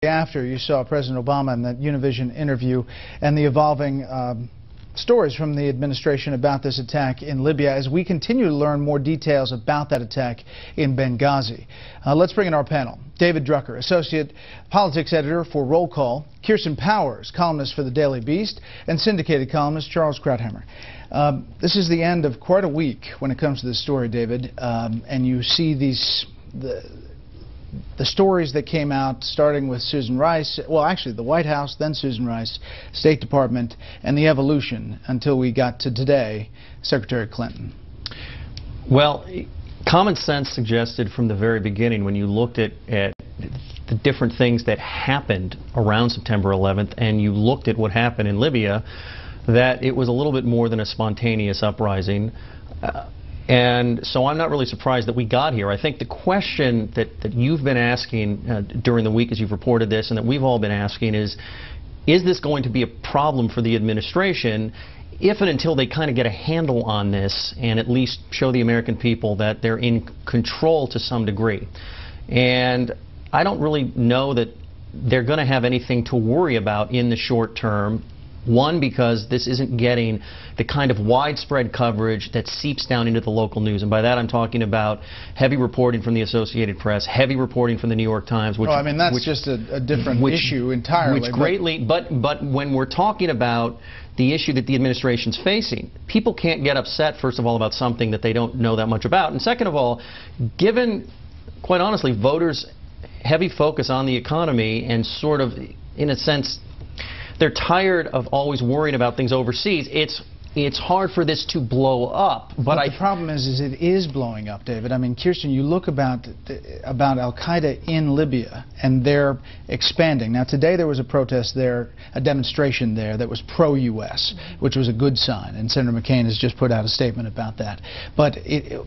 after you saw President Obama in that Univision interview and the evolving stories from the administration about this attack in Libya as we continue to learn more details about that attack in Benghazi. Let's bring in our panel. David Drucker, Associate Politics Editor for Roll Call, Kirsten Powers, columnist for the Daily Beast, and syndicated columnist Charles Krauthammer. This is the end of quite a week when it comes to this story, David, and you see the stories that came out, starting with Susan Rice, well, actually the White House, then Susan Rice, State Department, and the evolution until we got to today, Secretary Clinton. Well, common sense suggested from the very beginning, when you looked at the different things that happened around September 11th, and you looked at what happened in Libya, that it was a little bit more than a spontaneous uprising. And so I'm not really surprised that we got here. I think the question that you've been asking during the week as you've reported this, and that we've all been asking, is this going to be a problem for the administration if and until they kind of get a handle on this and at least show the American people that they're in control to some degree? And I don't really know that they're going to have anything to worry about in the short term. One, because this isn't getting the kind of widespread coverage that seeps down into the local news. And by that I'm talking about heavy reporting from the Associated Press, heavy reporting from the New York Times. Which, I mean, that's just a different issue entirely. Which greatly, but when we're talking about the issue that the administration's facing, people can't get upset, first of all, about something that they don't know that much about. And second of all, given, quite honestly, voters' heavy focus on the economy and sort of, in a sense, they're tired of always worrying about things overseas. It's hard for this to blow up. But the problem is it is blowing up, David. I mean, Kirsten, you look about Al-Qaeda in Libya, and they're expanding. Now, today there was a protest there, a demonstration there that was pro-U.S., which was a good sign, and Senator McCain has just put out a statement about that. But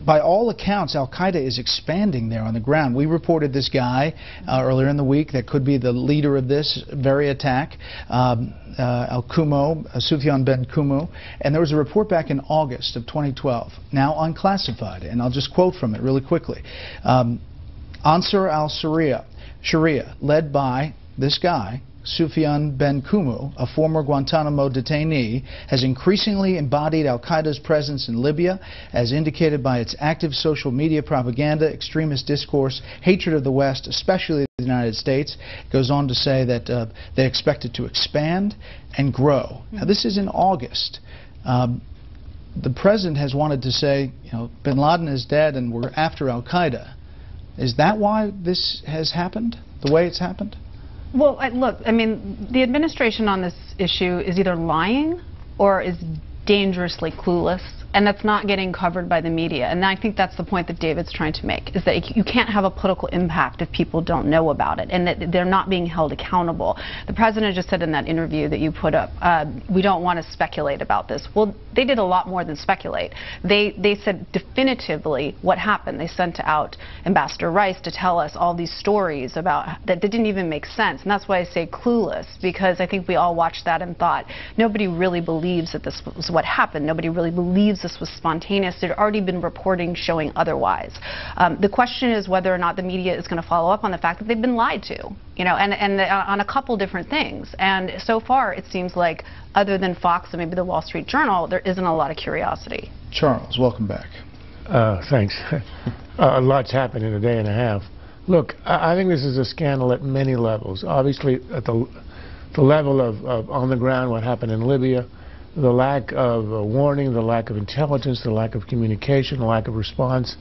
by all accounts, Al-Qaeda is expanding there on the ground. We reported this guy earlier in the week that could be the leader of this very attack, Al-Kumo, Sufyan bin Kumu, and there was a report back in August of 2012, now unclassified, and I'll just quote from it really quickly. Ansar al-Sharia, led by this guy, Sufyan bin Kumu, a former Guantanamo detainee, has increasingly embodied al-Qaeda's presence in Libya, as indicated by its active social media propaganda, extremist discourse, hatred of the West, especially the United States. It goes on to say that they expect it to expand and grow. Now, this is in August. The president has wanted to say, you know, bin Laden is dead and we're after al-Qaeda. Is that why this has happened, the way it's happened? Well, look, I mean, the administration on this issue is either lying or is dangerously clueless, and that's not getting covered by the media. And I think that's the point that David's trying to make, is that you can't have a political impact if people don't know about it, and that they're not being held accountable. The president just said in that interview that you put up, we don't want to speculate about this. Well, they did a lot more than speculate. They said definitively what happened. They sent out Ambassador Rice to tell us all these stories about that didn't even make sense, and that's why I say clueless, because I think we all watched that and thought, nobody really believes that this was what happened. Nobody really believes this was spontaneous. There had already been reporting showing otherwise. The question is whether or not the media is going to follow up on the fact that they've been lied to, you know, and on a couple different things. And so far, it seems like, other than Fox and maybe the Wall Street Journal, there isn't a lot of curiosity. Charles, welcome back. Thanks. A lot's happened in a day and a half. Look, I think this is a scandal at many levels. Obviously, at the level of on the ground, what happened in Libya, the lack of warning, the lack of intelligence, the lack of communication, the lack of response,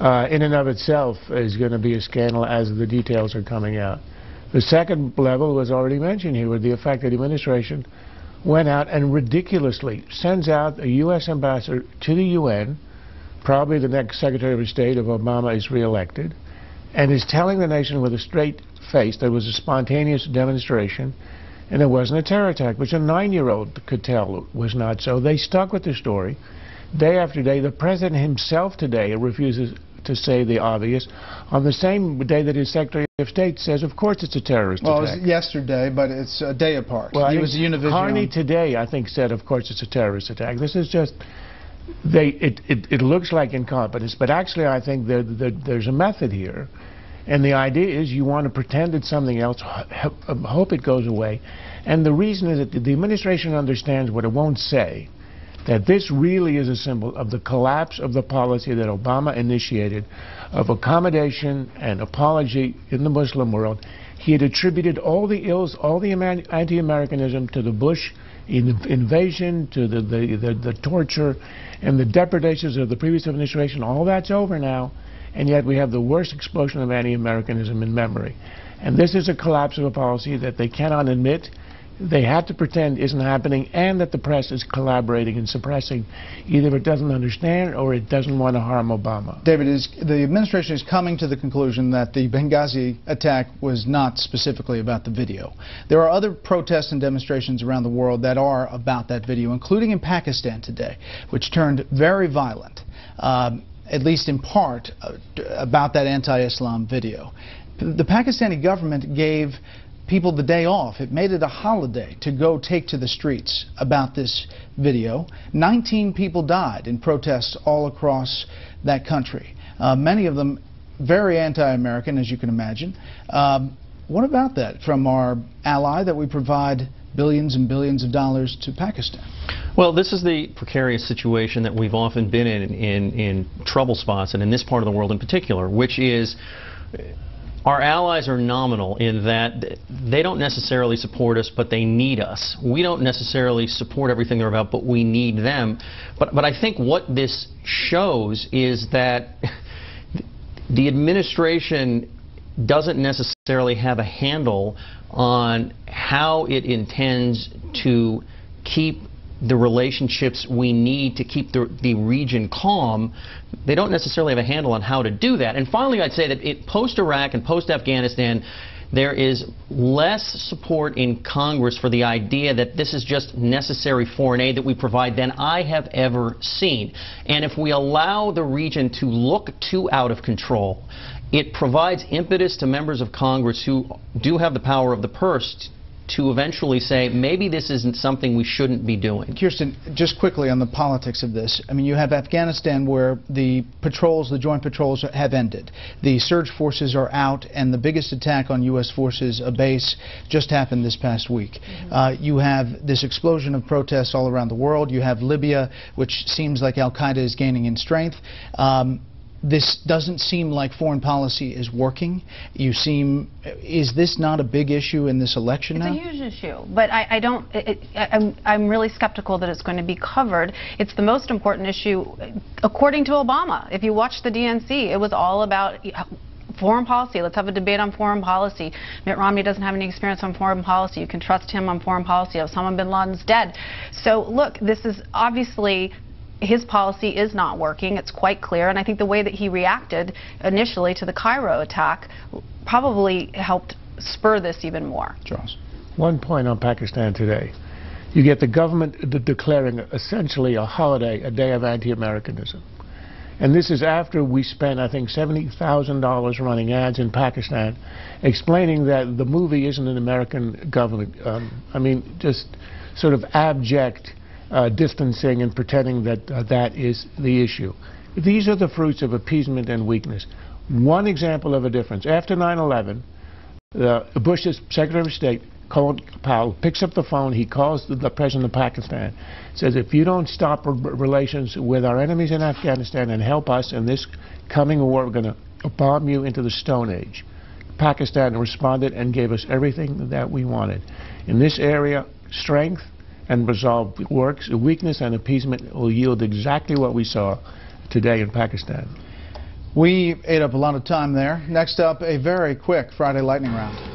in and of itself is going to be a scandal as the details are coming out. The second level was already mentioned here, with the effect that the administration went out and ridiculously sends out a U.S. ambassador to the UN, probably the next Secretary of State if Obama is reelected, and is telling the nation with a straight face there was a spontaneous demonstration and it wasn't a terror attack, which a 9-year-old could tell was not so. They stuck with the story day after day. The president himself today refuses to say the obvious, on the same day that his Secretary of State says, of course it's a terrorist attack. Well, it was yesterday, but it's a day apart. Well, he was Univision. Carney today, I think, said, of course it's a terrorist attack. This is just, it looks like incompetence, but actually I think there's a method here. And the idea is you want to pretend it's something else, hope it goes away. And the reason is that the administration understands what it won't say, that this really is a symbol of the collapse of the policy that Obama initiated of accommodation and apology in the Muslim world. He had attributed all the ills, all the anti-Americanism to the Bush invasion, to the torture and the depredations of the previous administration. All that's over now, and yet we have the worst explosion of anti-Americanism in memory. And this is a collapse of a policy that they cannot admit, they have to pretend isn't happening, and that the press is collaborating and suppressing. Either it doesn't understand or it doesn't want to harm Obama. David, the administration is coming to the conclusion that the Benghazi attack was not specifically about the video. There are other protests and demonstrations around the world that are about that video, including in Pakistan today, which turned very violent, at least in part, about that anti-Islam video. The Pakistani government gave people the day off. It made it a holiday to go take to the streets about this video. 19 people died in protests all across that country. Many of them very anti-American, as you can imagine. What about that from our ally that we provide billions and billions of dollars to Pakistan? Well, this is the precarious situation that we've often been in trouble spots, and in this part of the world in particular, which is our allies are nominal in that they don't necessarily support us, but they need us. We don't necessarily support everything they're about, but we need them. But I think what this shows is that the administration doesn't necessarily have a handle on how it intends to keep the relationships we need to keep the region calm. They don't necessarily have a handle on how to do that. And finally, I'd say that post-Iraq and post-Afghanistan, there is less support in Congress for the idea that this is just necessary foreign aid that we provide than I have ever seen. And if we allow the region to look too out of control, it provides impetus to members of Congress who do have the power of the purse to eventually say, maybe this isn't something we shouldn't be doing. Kirsten, just quickly on the politics of this. I mean, you have Afghanistan where the patrols, the joint patrols have ended. The surge. Are out, and the biggest attack on U.S. forces, a base, just happened this past week. You have this explosion of protests all around the world. You have Libya, which seems like Al-Qaeda is gaining in strength. This doesn't seem like foreign policy is working. Is this not a big issue in this election now? It's a huge issue, but I'm really skeptical that it's going to be covered. It's the most important issue, according to Obama. If you watch the DNC, it was all about foreign policy. Let's have a debate on foreign policy. Mitt Romney doesn't have any experience on foreign policy. You can trust him on foreign policy. Osama bin Laden's dead. So look, this is obviously, his policy is not working. It's quite clear, and I think the way that he reacted initially to the Cairo attack probably helped spur this even more. Charles. One point on Pakistan today. You get the government declaring essentially a holiday, a day of anti-Americanism. And this is after we spent, I think, $70,000 running ads in Pakistan explaining that the movie isn't an American government. I mean, just sort of abject distancing and pretending that that is the issue. These are the fruits of appeasement and weakness. One example of a difference. After 9/11, Bush's Secretary of State, Colin Powell, picks up the phone. He calls the President of Pakistan, says, if you don't stop relations with our enemies in Afghanistan and help us in this coming war, we're going to bomb you into the Stone Age. Pakistan responded and gave us everything that we wanted. In this area, strength and resolve works. Weakness and appeasement will yield exactly what we saw today in Pakistan. We ate up a lot of time there. Next up, a very quick Friday Lightning Round.